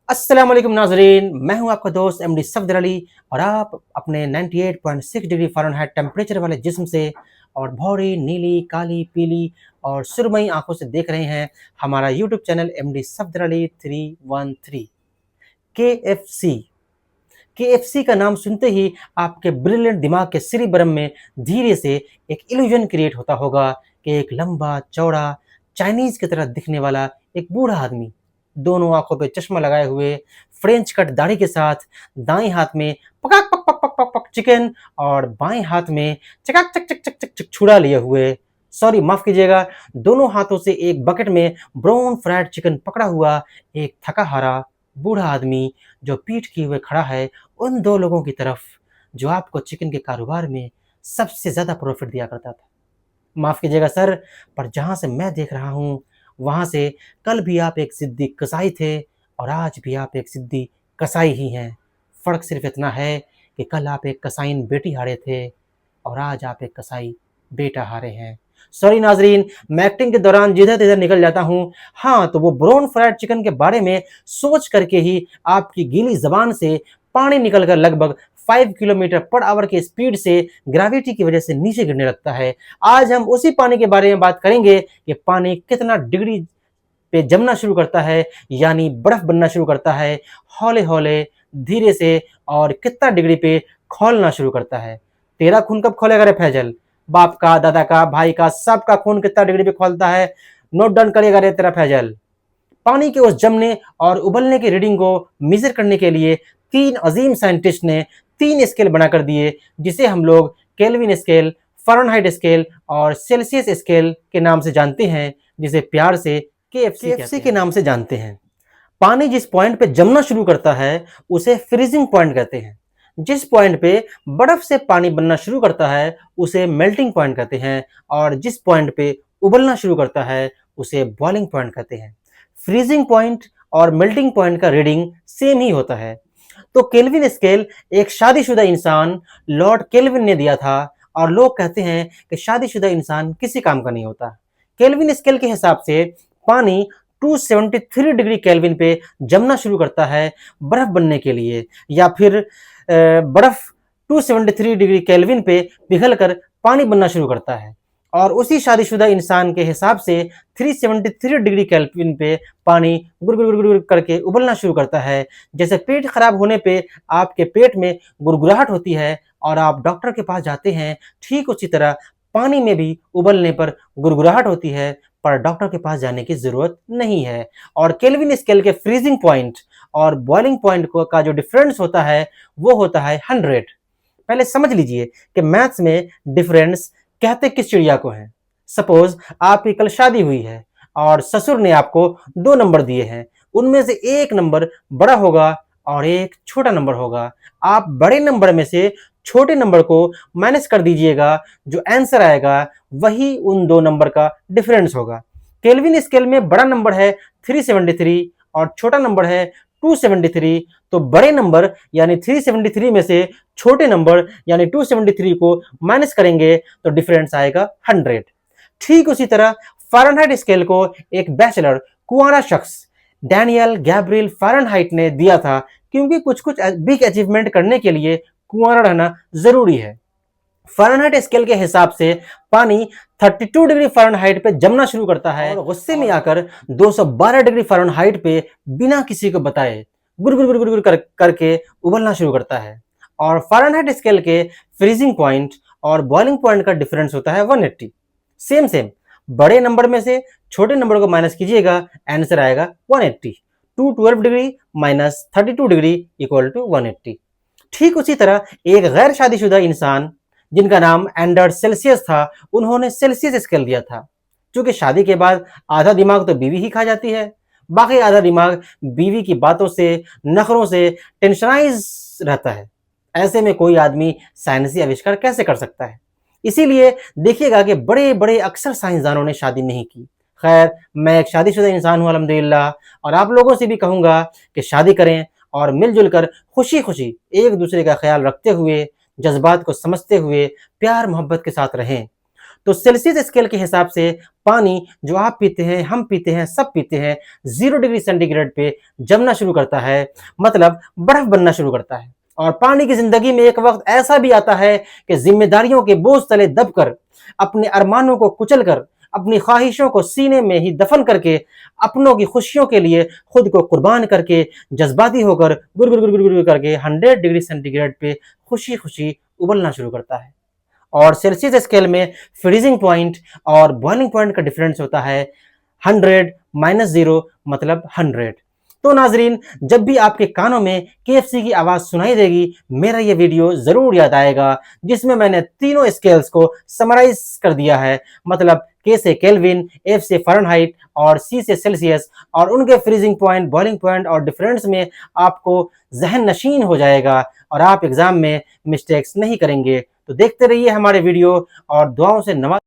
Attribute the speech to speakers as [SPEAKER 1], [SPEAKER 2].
[SPEAKER 1] अस्सलाम वालेकुम नाजरीन, मैं हूं आपका दोस्त एमडी सफदर अली और आप अपने 98.6 डिग्री फ़ारेनहाइट टेम्परेचर वाले जिस्म से और भौरी नीली काली पीली और सुरमई आंखों से देख रहे हैं हमारा YouTube channel MD Safdar Ali 313 KFC. KFC का नाम सुनते ही आपके ब्रिलियंट दिमाग के सिरिबरम में धीरे से एक इल्यूजन क्रिएट होता होगा कि एक लंबा चौड़ा चाइनीज की तरह दिखने वाला एक बूढ़ा आदमी, दोनों आंखों पे चश्मा लगाए हुए, फ्रेंच कट दाढ़ी के साथ, दाएं हाथ में पकाक पक पक पक पक पक चिकन और बाएं हाथ में चकाक चक चक चक चक चक छुड़ा लिए हुए, सॉरी माफ कीजिएगा, दोनों हाथों से एक बकेट में ब्राउन फ्राइड चिकन पकड़ा हुआ एक थका हारा बूढ़ा आदमी जो पीठ किए हुए खड़ा है उन दो लोगों की तरफ जो आपको चिकन के कारोबार में सबसे ज्यादा प्रॉफिट दिया करता था। माफ कीजिएगा सर, पर जहां से मैं देख रहा हूं वहां से कल भी आप एक जिद्दी कसाई थे और आज भी आप एक जिद्दी कसाई ही हैं। फर्क सिर्फ इतना है कि कल आप एक कसाईन बेटी हारे थे और आज आप एक कसाई बेटा हारे हैं। सॉरी नाजरीन, मैं एक्टिंग के दौरान जिधर तिधर निकल जाता हूँ। हाँ, तो वो ब्राउन फ्राइड चिकन के बारे में सोच करके ही आपकी गीली जबान से पानी निकलकर लगभग 5 किलोमीटर पर आवर की स्पीड से ग्रेविटी की वजह से नीचे गिरने लगता है। आज हम उसी पानी के बारे में बात करेंगे कि पानी कितना डिग्री पे जमना शुरू करता है, यानी बर्फ बनना शुरू करता है हौले हौले धीरे से, और कितना डिग्री पे खौलना शुरू करता है। तेरा खून कब खोलेगा रे फैजल? बाप का, दादा का, भाई का, सबका खून कितना डिग्री पे खोलता है? नोट डाउन करेगा रे तेरा फैजल। पानी के उस जमने और उबलने की रीडिंग को मेजर करने के लिए तीन अजीम साइंटिस्ट ने तीन स्केल बनाकर दिए, जिसे हम लोग केल्विन स्केल, फ़ारेनहाइट स्केल और सेल्सियस स्केल के नाम से जानते हैं, जिसे प्यार से केएफसी के नाम से जानते हैं। पानी जिस पॉइंट पे जमना शुरू करता है उसे फ्रीजिंग पॉइंट कहते हैं। जिस पॉइंट पे बर्फ से पानी बनना शुरू करता है उसे मेल्टिंग पॉइंट कहते हैं, और जिस पॉइंट पे उबलना शुरू करता है उसे बॉइलिंग पॉइंट कहते हैं। फ्रीजिंग पॉइंट और मेल्टिंग पॉइंट का रीडिंग सेम ही होता है। तो केल्विन स्केल एक शादीशुदा इंसान लॉर्ड केल्विन ने दिया था, और लोग कहते हैं कि शादीशुदा इंसान किसी काम का नहीं होता। केल्विन स्केल के हिसाब से पानी 273 डिग्री केल्विन पे जमना शुरू करता है बर्फ बनने के लिए, या फिर बर्फ 273 डिग्री केल्विन पे पिघलकर पानी बनना शुरू करता है, और उसी शादीशुदा इंसान के हिसाब से 373 डिग्री केल्विन पे पानी गुड़ करके उबलना शुरू करता है। जैसे पेट खराब होने पे आपके पेट में गुड़गुड़ाहट होती है और आप डॉक्टर के पास जाते हैं, ठीक उसी तरह पानी में भी उबलने पर गुड़गुड़ाहट होती है, पर डॉक्टर के पास जाने की जरूरत नहीं है। और केल्विन स्केल के फ्रीजिंग पॉइंट और बॉइलिंग पॉइंट का जो डिफरेंस होता है वो होता है 100। पहले समझ लीजिए कि मैथ्स में डिफरेंस कहते किस चिड़िया को है। सपोज आपकी कल शादी हुई है और ससुर ने आपको 2 नंबर दिए हैं, उनमें से एक नंबर बड़ा होगा और एक छोटा नंबर होगा। आप बड़े नंबर में से छोटे नंबर को माइनस कर दीजिएगा, जो आंसर आएगा वही उन 2 नंबर का डिफरेंस होगा। केल्विन स्केल में बड़ा नंबर है 373 और छोटा नंबर है 273, तो बड़े नंबर यानी 373 में से छोटे नंबर यानी 273 को माइनस करेंगे तो डिफरेंस आएगा 100। ठीक उसी तरह फ़ारेनहाइट स्केल को एक बैचलर कुंवारा शख्स डैनियल गैब्रियल फ़ारेनहाइट ने दिया था, क्योंकि कुछ कुछ बिग अचीवमेंट करने के लिए कुंवारा रहना जरूरी है। फ़ारेनहाइट स्केल के हिसाब से पानी 32 डिग्री फ़ारेनहाइट पे जमना शुरू करता है और गुस्से में आकर 212 डिग्री फ़ारेनहाइट पे बिना किसी को बताए गुड़ करके उबलना शुरू करता है। और फ़ारेनहाइट स्केल के फ्रीजिंग पॉइंट और बॉइलिंग पॉइंट का डिफरेंस होता है 180। सेम बड़े नंबर में से छोटे नंबर को माइनस कीजिएगा, आंसर आएगा 180। 212 degree minus 32 degree equal to 180। ठीक उसी तरह एक गैर शादीशुदा इंसान जिनका नाम एंडर्ड सेल्सियस था, उन्होंने सेल्सियस स्केल दिया था। क्योंकि शादी के बाद आधा दिमाग तो बीवी ही खा जाती है, बाकी आधा दिमाग बीवी की बातों से, नखरों से टेंशनाइज रहता है। ऐसे में कोई आदमी साइंसी आविष्कार कैसे कर सकता है? इसीलिए देखिएगा कि बड़े बड़े अक्सर साइंसदानों ने शादी नहीं की। खैर, मैं एक शादीशुदा इंसान हूँ अल्हम्दुलिल्लाह, और आप लोगों से भी कहूँगा कि शादी करें और मिलजुल कर खुशी खुशी एक दूसरे का ख्याल रखते हुए, जज्बात को समझते हुए प्यार मोहब्बत के साथ रहें। तो सेल्सियस स्केल के हिसाब से पानी जो आप पीते हैं, हम पीते हैं, सब पीते हैं, 0 डिग्री सेंटीग्रेड पे जमना शुरू करता है, मतलब बर्फ बनना शुरू करता है। और पानी की जिंदगी में एक वक्त ऐसा भी आता है कि जिम्मेदारियों के बोझ तले दबकर, अपने अरमानों को कुचलकर, अपनी ख्वाहिशों को सीने में ही दफन करके, अपनों की खुशियों के लिए खुद को कुर्बान करके, जज्बाती होकर गुर गुर गुर गुर गुर करके 100 डिग्री सेंटीग्रेड पे खुशी खुशी उबलना शुरू करता है। और सेल्सियस स्केल में फ्रीजिंग पॉइंट और बॉइलिंग पॉइंट का डिफरेंस होता है 100 -0 मतलब 100। तो नाजरीन, जब भी आपके कानों में KFC की आवाज सुनाई देगी, मेरा ये वीडियो जरूर याद आएगा, जिसमें मैंने तीनों स्केल्स को समराइज कर दिया है। मतलब K से केल्विन, F से फ़ारेनहाइट और C से सेल्सियस, और उनके फ्रीजिंग पॉइंट, बॉइलिंग पॉइंट और डिफरेंस में आपको जहन नशीन हो जाएगा और आप एग्जाम में मिस्टेक्स नहीं करेंगे। तो देखते रहिए हमारे वीडियो और दुआओं से नवाज